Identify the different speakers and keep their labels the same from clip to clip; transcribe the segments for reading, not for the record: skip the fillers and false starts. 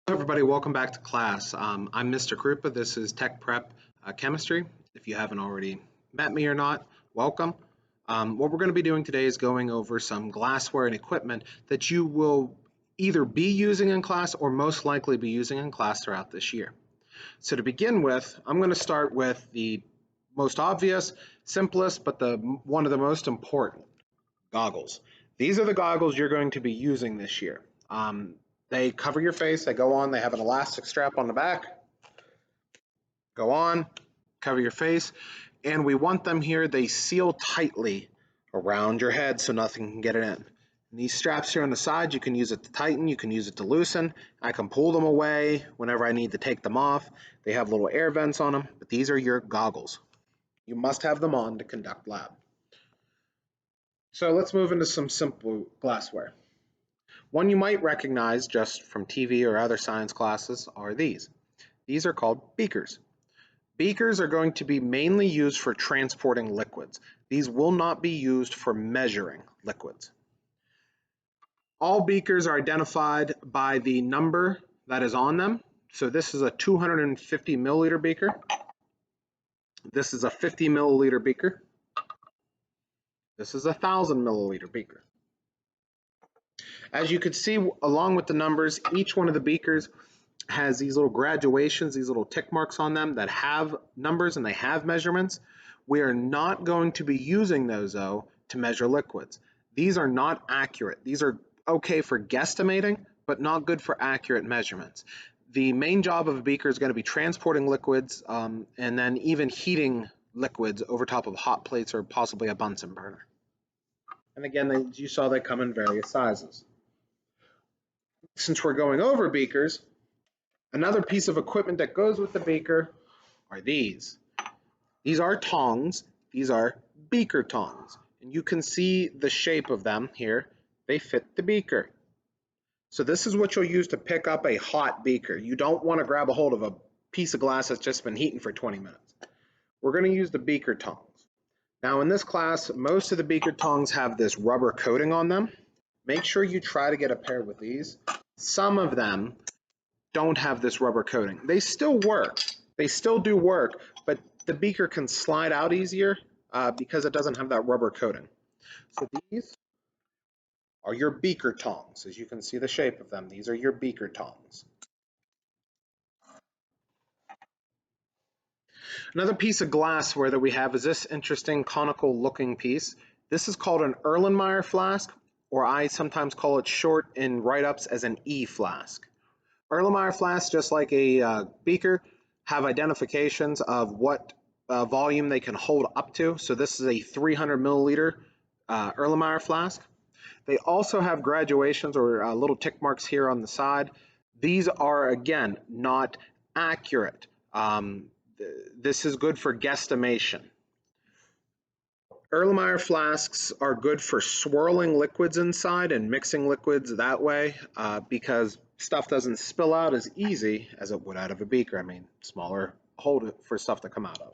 Speaker 1: Hello everybody, welcome back to class. I'm Mr. Krupa. This is Tech Prep Chemistry. If you haven't already met me or not, welcome. What we're going to be doing today is going over some glassware and equipment that you will either be using in class or most likely be using in class throughout this year. So to begin with, I'm going to start with the most obvious, simplest, but one of the most important, goggles. These are the goggles you're going to be using this year. They cover your face, they go on, they have an elastic strap on the back, go on, cover your face, and we want them here, they seal tightly around your head so nothing can get it in. And these straps here on the side, you can use it to tighten, you can use it to loosen. I can pull them away whenever I need to take them off. They have little air vents on them, but these are your goggles. You must have them on to conduct lab. So let's move into some simple glassware. One you might recognize just from TV or other science classes are these. These are called beakers. Beakers are going to be mainly used for transporting liquids. These will not be used for measuring liquids. All beakers are identified by the number that is on them. So this is a 250 milliliter beaker. This is a 50 milliliter beaker. This is a 1,000 milliliter beaker. As you can see along with the numbers, each one of the beakers has these little graduations, these little tick marks on them that have numbers and they have measurements. We are not going to be using those though to measure liquids. These are not accurate. These are okay for guesstimating, but not good for accurate measurements. The main job of a beaker is going to be transporting liquids and then even heating liquids over top of hot plates or possibly a Bunsen burner. And again, you saw they come in various sizes. Since we're going over beakers, another piece of equipment that goes with the beaker are these. These are tongs. These are beaker tongs. And you can see the shape of them here. They fit the beaker. So this is what you'll use to pick up a hot beaker. You don't want to grab a hold of a piece of glass that's just been heating for 20 minutes. We're going to use the beaker tongs. Now in this class, most of the beaker tongs have this rubber coating on them. Make sure you try to get a pair with these. Some of them don't have this rubber coating. They still work. They still do work, but the beaker can slide out easier because it doesn't have that rubber coating. So these are your beaker tongs. As you can see the shape of them, these are your beaker tongs. Another piece of glassware that we have is this interesting conical looking piece. This is called an Erlenmeyer flask, or I sometimes call it short in write-ups as an E flask. Erlenmeyer flasks, just like a beaker, have identifications of what volume they can hold up to. So this is a 300 milliliter Erlenmeyer flask. They also have graduations or little tick marks here on the side. These are, again, not accurate. This is good for guesstimation. Erlenmeyer flasks are good for swirling liquids inside and mixing liquids that way because stuff doesn't spill out as easy as it would out of a beaker. I mean, smaller hole for stuff to come out of.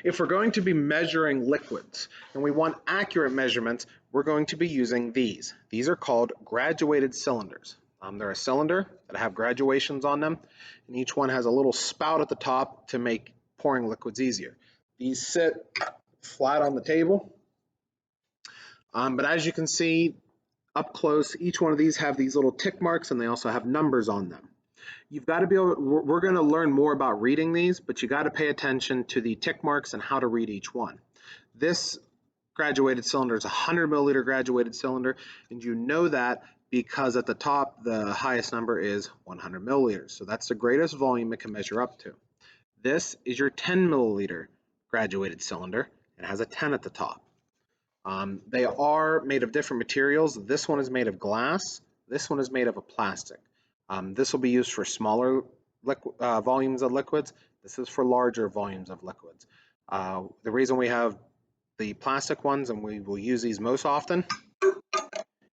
Speaker 1: If we're going to be measuring liquids and we want accurate measurements, we're going to be using these. These are called graduated cylinders. They're a cylinder that have graduations on them, and each one has a little spout at the top to make pouring liquids easier. These sit flat on the table, but as you can see up close, each one of these have these little tick marks and they also have numbers on them. You've got to be able, we're going to learn more about reading these, but you got to pay attention to the tick marks and how to read each one. This graduated cylinder is a 100 milliliter graduated cylinder, and you know that because at the top the highest number is 100 milliliters. So that's the greatest volume it can measure up to. This is your 10 milliliter graduated cylinder. It has a 10 at the top. They are made of different materials. This one is made of glass. This one is made of a plastic. This will be used for smaller volumes of liquids. This is for larger volumes of liquids. The reason we have the plastic ones, and we will use these most often,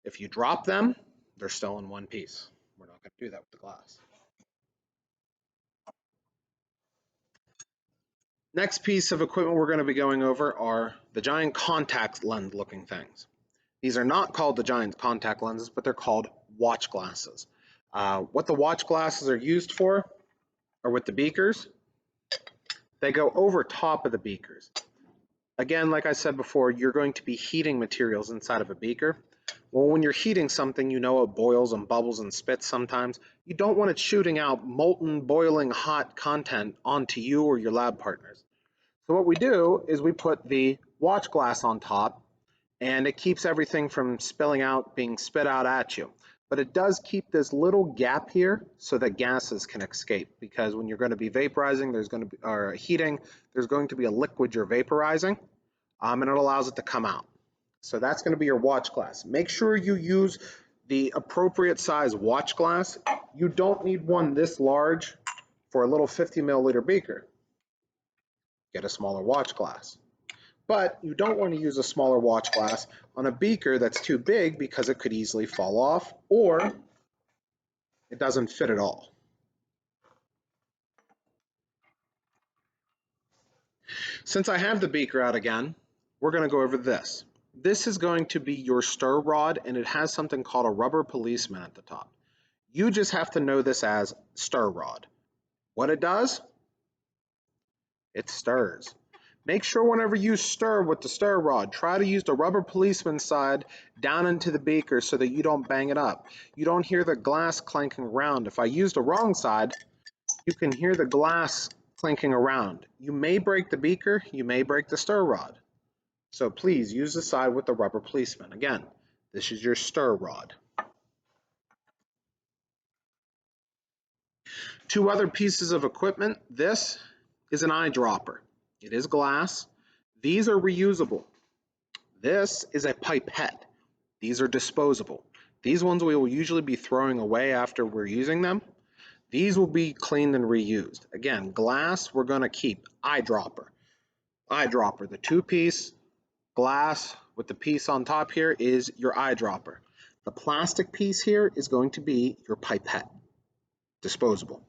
Speaker 1: if you drop them, they're still in one piece. We're not going to do that with the glass. Next piece of equipment we're going to be going over are the giant contact lens looking things. These are not called the giant contact lenses, but they're called watch glasses. What the watch glasses are used for are with the beakers. They go over top of the beakers. Again, like I said before, you're going to be heating materials inside of a beaker. Well, when you're heating something, you know it boils and bubbles and spits sometimes. You don't want it shooting out molten, boiling hot content onto you or your lab partners. So what we do is we put the watch glass on top, and it keeps everything from spilling out, being spit out at you. But it does keep this little gap here so that gases can escape, because when you're going to be vaporizing, there's going to be, or heating, there's going to be a liquid you're vaporizing, and it allows it to come out. So that's going to be your watch glass. Make sure you use the appropriate size watch glass. You don't need one this large for a little 50 milliliter beaker. Get a smaller watch glass. But you don't want to use a smaller watch glass on a beaker that's too big, because it could easily fall off or it doesn't fit at all. Since I have the beaker out again, we're going to go over this. This is going to be your stir rod, and it has something called a rubber policeman at the top. You just have to know this as stir rod. What it does? It stirs. Make sure whenever you stir with the stir rod, try to use the rubber policeman side down into the beaker so that you don't bang it up. You don't hear the glass clanking around. If I use the wrong side, you can hear the glass clanking around. You may break the beaker, you may break the stir rod. So please use the side with the rubber policeman. Again, this is your stir rod. Two other pieces of equipment. This is an eyedropper. It is glass. These are reusable. This is a pipette. These are disposable. These ones we will usually be throwing away after we're using them. These will be cleaned and reused. Again, glass we're going to keep. Eyedropper. Eyedropper, the two-piece glass with the piece on top here is your eyedropper. The plastic piece here is going to be your pipette. Disposable.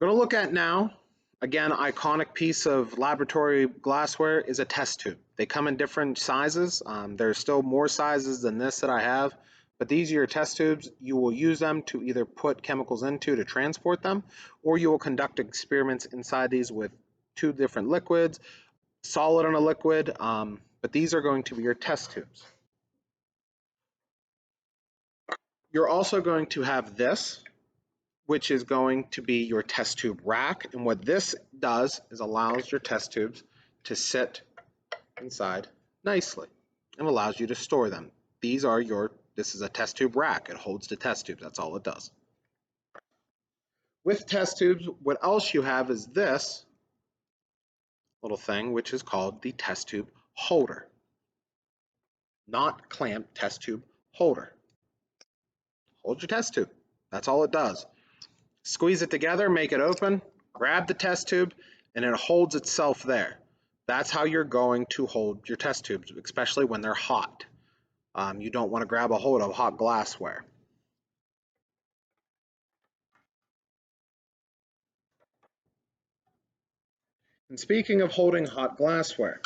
Speaker 1: We're going to look at now, again, iconic piece of laboratory glassware is a test tube. They come in different sizes. There's still more sizes than this that I have, but these are your test tubes. You will use them to either put chemicals into to transport them, or you will conduct experiments inside these with two different liquids, solid and a liquid, but these are going to be your test tubes. You're also going to have this, which is going to be your test tube rack. And what this does is allows your test tubes to sit inside nicely and allows you to store them. This is a test tube rack. It holds the test tubes. That's all it does. With test tubes, what else you have is this little thing, which is called the test tube holder. Not clamp, test tube holder. Hold your test tube. That's all it does. Squeeze it together, make it open, grab the test tube, and it holds itself there. That's how you're going to hold your test tubes, especially when they're hot. You don't want to grab a hold of hot glassware. And speaking of holding hot glassware,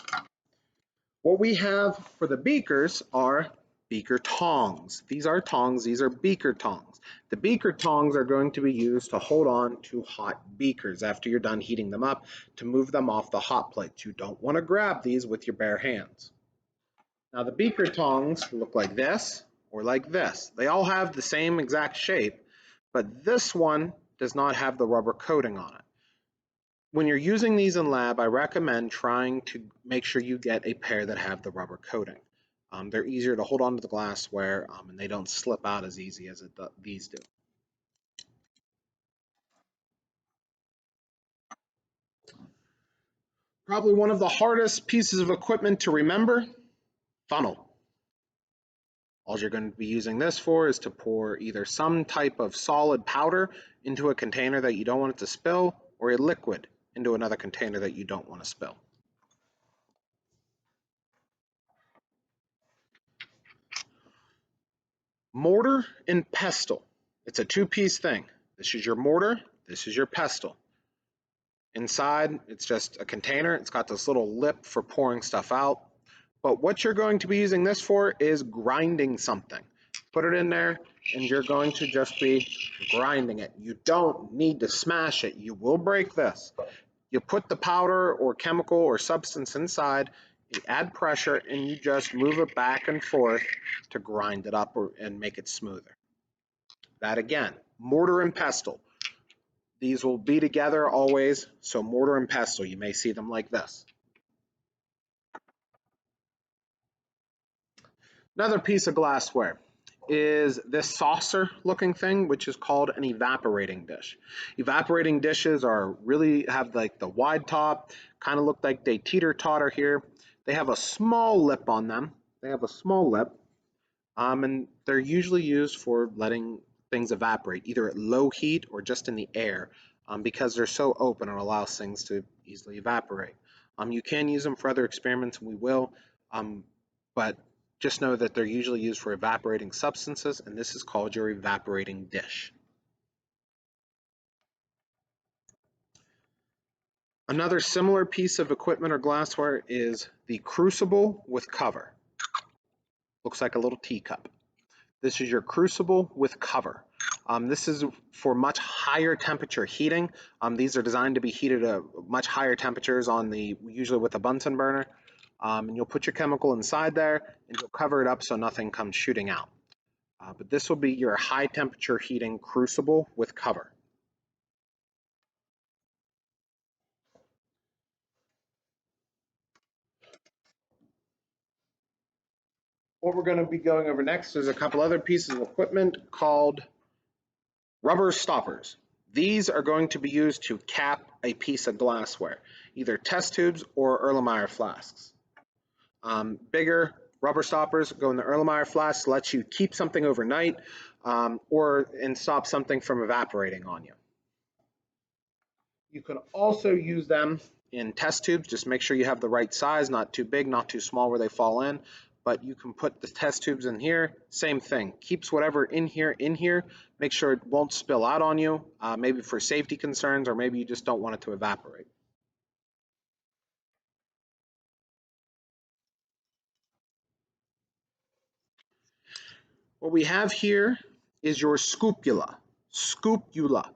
Speaker 1: what we have for the beakers are beaker tongs. These are tongs, these are beaker tongs. The beaker tongs are going to be used to hold on to hot beakers after you're done heating them up to move them off the hot plates. You don't want to grab these with your bare hands. Now the beaker tongs look like this or like this. They all have the same exact shape, but this one does not have the rubber coating on it. When you're using these in lab, I recommend trying to make sure you get a pair that have the rubber coating. They're easier to hold onto the glassware, and they don't slip out as easy as these do. Probably one of the hardest pieces of equipment to remember, funnel. All you're going to be using this for is to pour either some type of solid powder into a container that you don't want it to spill, or a liquid into another container that you don't want to spill. Mortar and pestle. It's a two-piece thing. This is your mortar, this is your pestle. Inside, it's just a container. It's got this little lip for pouring stuff out. But what you're going to be using this for is grinding something. Put it in there, and you're going to just be grinding it. You don't need to smash it. You will break this. You put the powder or chemical or substance inside, you add pressure, and you just move it back and forth to grind it up and make it smoother. That again, mortar and pestle. These will be together always, so mortar and pestle, you may see them like this. Another piece of glassware is this saucer looking thing, which is called an evaporating dish. Evaporating dishes are really have like the wide top, kind of look like they teeter-totter here. They have a small lip on them. They have a small lip, and they're usually used for letting things evaporate, either at low heat or just in the air, because they're so open, it allows things to easily evaporate. You can use them for other experiments, and we will, but just know that they're usually used for evaporating substances, and this is called your evaporating dish. Another similar piece of equipment or glassware is the crucible with cover. Looks like a little teacup. This is your crucible with cover. This is for much higher temperature heating. These are designed to be heated at much higher temperatures usually with a Bunsen burner. And you'll put your chemical inside there and you'll cover it up so nothing comes shooting out. But this will be your high temperature heating crucible with cover. What we're going to be going over next is a couple other pieces of equipment called rubber stoppers. These are going to be used to cap a piece of glassware, either test tubes or Erlenmeyer flasks. Bigger rubber stoppers go in the Erlenmeyer flask, lets you keep something overnight and stop something from evaporating on you. You can also use them in test tubes. Just make sure you have the right size, not too big, not too small where they fall in. But you can put the test tubes in here, same thing. Keeps whatever in here. Make sure it won't spill out on you, maybe for safety concerns, or maybe you just don't want it to evaporate. What we have here is your scupula. Scupula.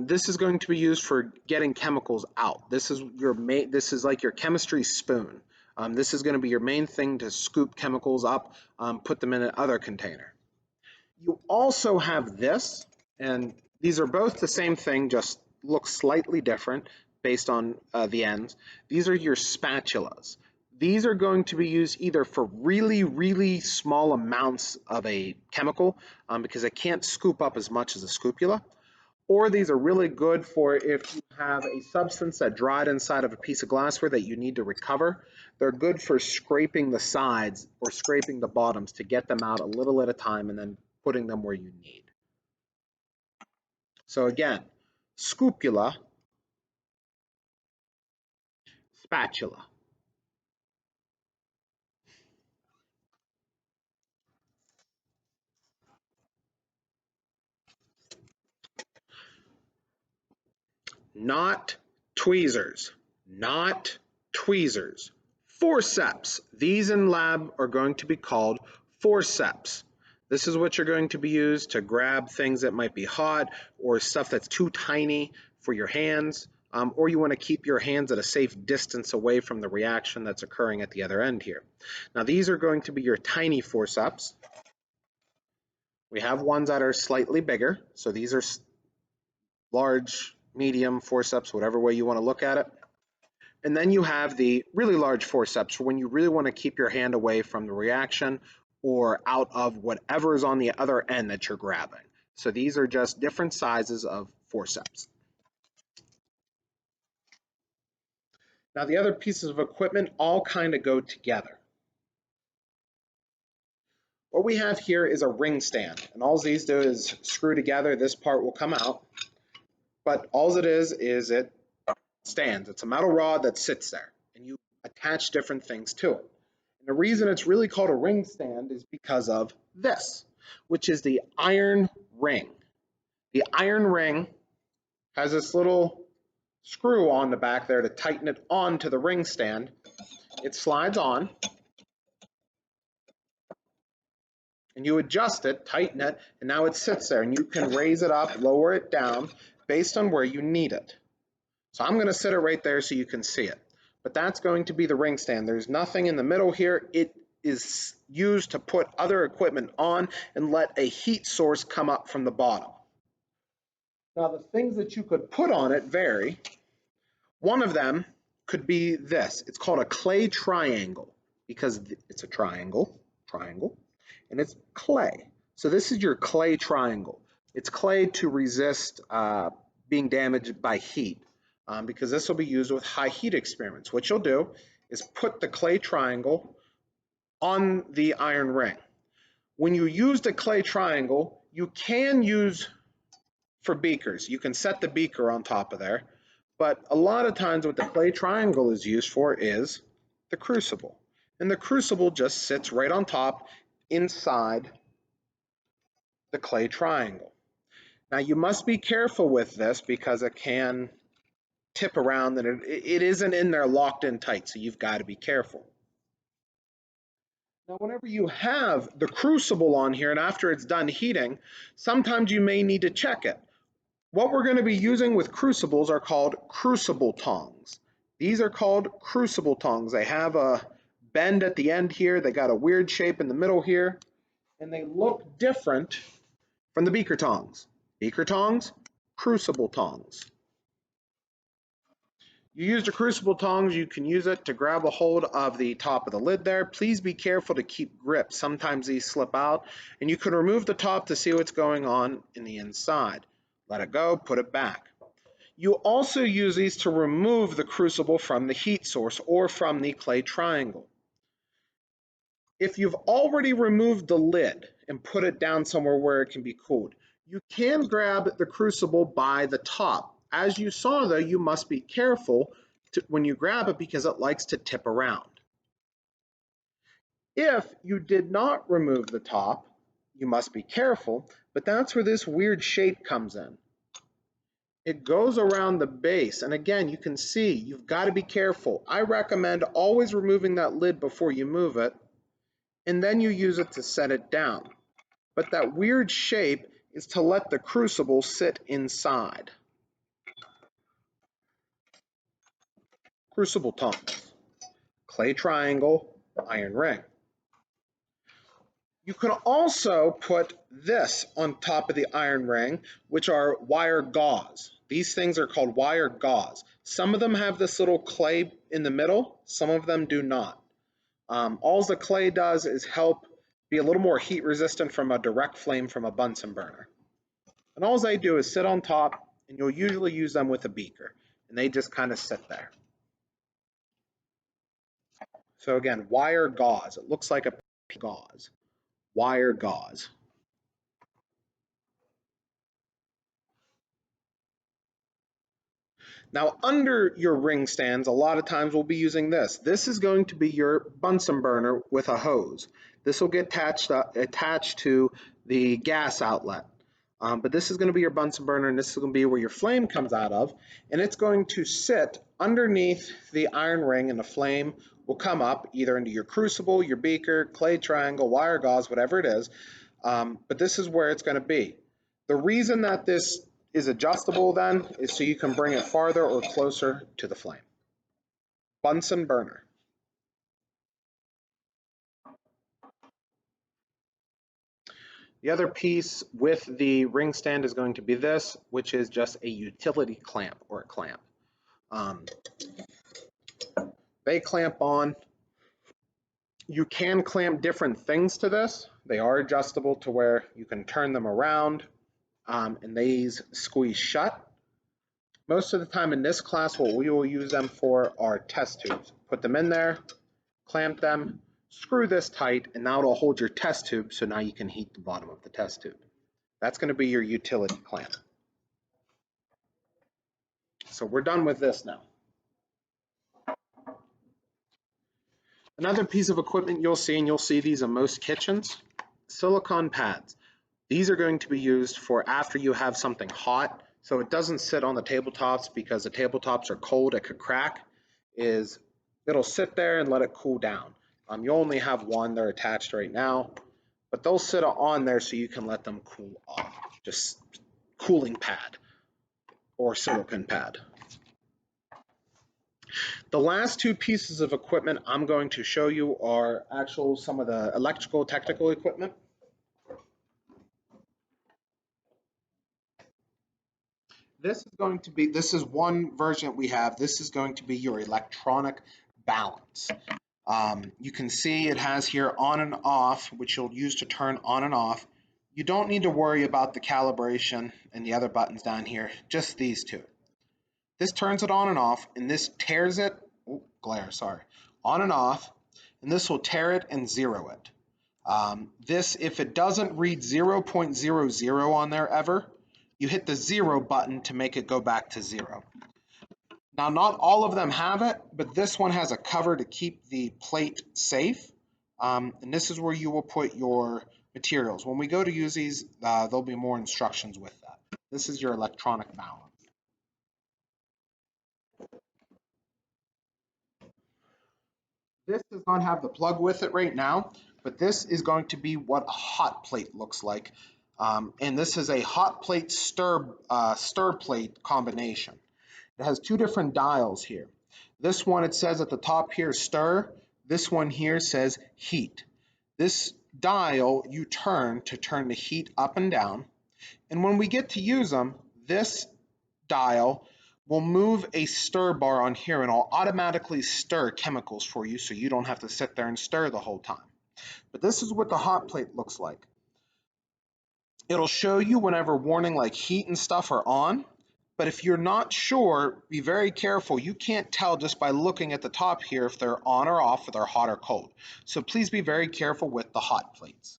Speaker 1: This is going to be used for getting chemicals out. This is like your chemistry spoon. This is going to be your main thing to scoop chemicals up, put them in another container. You also have this, and these are both the same thing, just look slightly different based on the ends. These are your spatulas. These are going to be used either for really, really small amounts of a chemical, because it can't scoop up as much as a scupula, or these are really good for if you have a substance that dried inside of a piece of glassware that you need to recover. They're good for scraping the sides or scraping the bottoms to get them out a little at a time and then putting them where you need. So again, scupula, spatula. Not tweezers, not tweezers. Forceps. These in lab are going to be called forceps. This is what you're going to be used to grab things that might be hot or stuff that's too tiny for your hands, or you want to keep your hands at a safe distance away from the reaction that's occurring at the other end here. Now these are going to be your tiny forceps. We have ones that are slightly bigger, so these are large, medium forceps, whatever way you want to look at it. And then you have the really large forceps for when you really want to keep your hand away from the reaction or out of whatever is on the other end that you're grabbing. So these are just different sizes of forceps. Now the other pieces of equipment all kind of go together. What we have here is a ring stand, and all these do is screw together. This part will come out, but all it is it stands. It's a metal rod that sits there, and you attach different things to it. And the reason it's really called a ring stand is because of this, which is the iron ring. The iron ring has this little screw on the back there to tighten it onto the ring stand. It slides on, and you adjust it, tighten it, and now it sits there, and you can raise it up, lower it down based on where you need it. So I'm going to sit it right there so you can see it. But that's going to be the ring stand. There's nothing in the middle here. It is used to put other equipment on and let a heat source come up from the bottom. Now the things that you could put on it vary. One of them could be this. It's called a clay triangle because it's a triangle, and it's clay. So this is your clay triangle. It's clay to resist being damaged by heat because this will be used with high heat experiments. What you'll do is put the clay triangle on the iron ring. When you use the clay triangle, you can use for beakers. You can set the beaker on top of there, but a lot of times what the clay triangle is used for is the crucible. And the crucible just sits right on top inside the clay triangle. Now you must be careful with this because it can tip around and it isn't in there locked in tight, so you've got to be careful. Now whenever you have the crucible on here and after it's done heating, sometimes you may need to check it. What we're going to be using with crucibles are called crucible tongs. These are called crucible tongs. They have a bend at the end here. They got a weird shape in the middle here, and they look different from the beaker tongs. Beaker tongs, crucible tongs. You use the crucible tongs, you can use it to grab a hold of the top of the lid there. Please be careful to keep grip. Sometimes these slip out, and you can remove the top to see what's going on in the inside. Let it go, put it back. You also use these to remove the crucible from the heat source or from the clay triangle. If you've already removed the lid and put it down somewhere where it can be cooled, you can grab the crucible by the top. As you saw though, you must be careful when you grab it because it likes to tip around. If you did not remove the top, you must be careful, but that's where this weird shape comes in. It goes around the base, and again, you can see you've got to be careful. I recommend always removing that lid before you move it, and then you use it to set it down. But that weird shape is to let the crucible sit inside. Crucible tongs, clay triangle, iron ring. You can also put this on top of the iron ring, which are wire gauze. These things are called wire gauze. Some of them have this little clay in the middle, some of them do not. All the clay does is help be a little more heat resistant from a direct flame from a Bunsen burner. And all they do is sit on top, and you'll usually use them with a beaker, and they just kind of sit there. So again, wire gauze. It looks like a gauze. Wire gauze. Now under your ring stands, a lot of times we'll be using this. This is going to be your Bunsen burner with a hose. This will get attached to the gas outlet. But this is going to be your Bunsen burner, and this is going to be where your flame comes out of, and it's going to sit underneath the iron ring, and the flame will come up either into your crucible, your beaker, clay triangle, wire gauze, whatever it is. But this is where it's going to be. The reason that this is adjustable then is so you can bring it farther or closer to the flame. Bunsen burner. The other piece with the ring stand is going to be this, which is just a utility clamp or a clamp. They clamp on. You can clamp different things to this. They are adjustable to where you can turn them around, and these squeeze shut. Most of the time in this class, what we will use them for are test tubes. Put them in there, clamp them, screw this tight, and now it'll hold your test tube, so now you can heat the bottom of the test tube. That's going to be your utility clamp. So we're done with this now. Another piece of equipment you'll see, and you'll see these in most kitchens, silicone pads. These are going to be used for after you have something hot, so it doesn't sit on the tabletops because the tabletops are cold, it could crack, is it'll sit there and let it cool down. You only have one, they're attached right now, but they'll sit on there so you can let them cool off. Just cooling pad or silicone pad. The last two pieces of equipment I'm going to show you are some of the electrical technical equipment. This is one version we have. This is going to be your electronic balance. You can see it has here on and off, which you'll use to turn on and off. You don't need to worry about the calibration and the other buttons down here, just these two. This turns it on and off, and this tears it, on and off, and this will tear it and zero it. If it doesn't read 0.00 on there ever, you hit the 0 button to make it go back to 0. Now, not all of them have it, but this one has a cover to keep the plate safe. And this is where you will put your materials. When we go to use these, there'll be more instructions with that. This is your electronic balance. This does not have the plug with it right now, but this is going to be what a hot plate looks like. And this is a hot plate stir plate combination. It has two different dials here. This one, it says at the top here, stir. This one here says heat. This dial you turn to turn the heat up and down. And when we get to use them, this dial will move a stir bar on here and it'll automatically stir chemicals for you so you don't have to sit there and stir the whole time. But this is what the hot plate looks like. It'll show you whenever warning like heat and stuff are on, but if you're not sure, be very careful. You can't tell just by looking at the top here if they're on or off, if they're hot or cold. So please be very careful with the hot plates.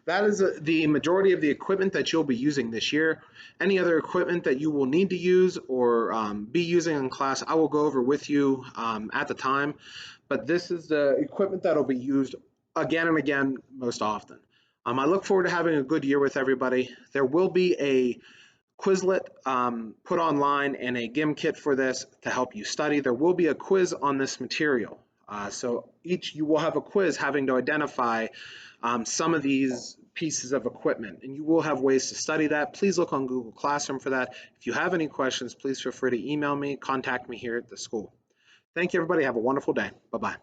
Speaker 1: That is the majority of the equipment that you'll be using this year. Any other equipment that you will need to use or be using in class, I will go over with you at the time. But this is the equipment that will be used again and again most often. I look forward to having a good year with everybody. There will be a Quizlet put online and a GIM kit for this to help you study. There will be a quiz on this material. So you will have a quiz having to identify some of these pieces of equipment, and you will have ways to study that. Please look on Google Classroom for that. If you have any questions, please feel free to email me, contact me here at the school. Thank you, everybody. Have a wonderful day. Bye-bye.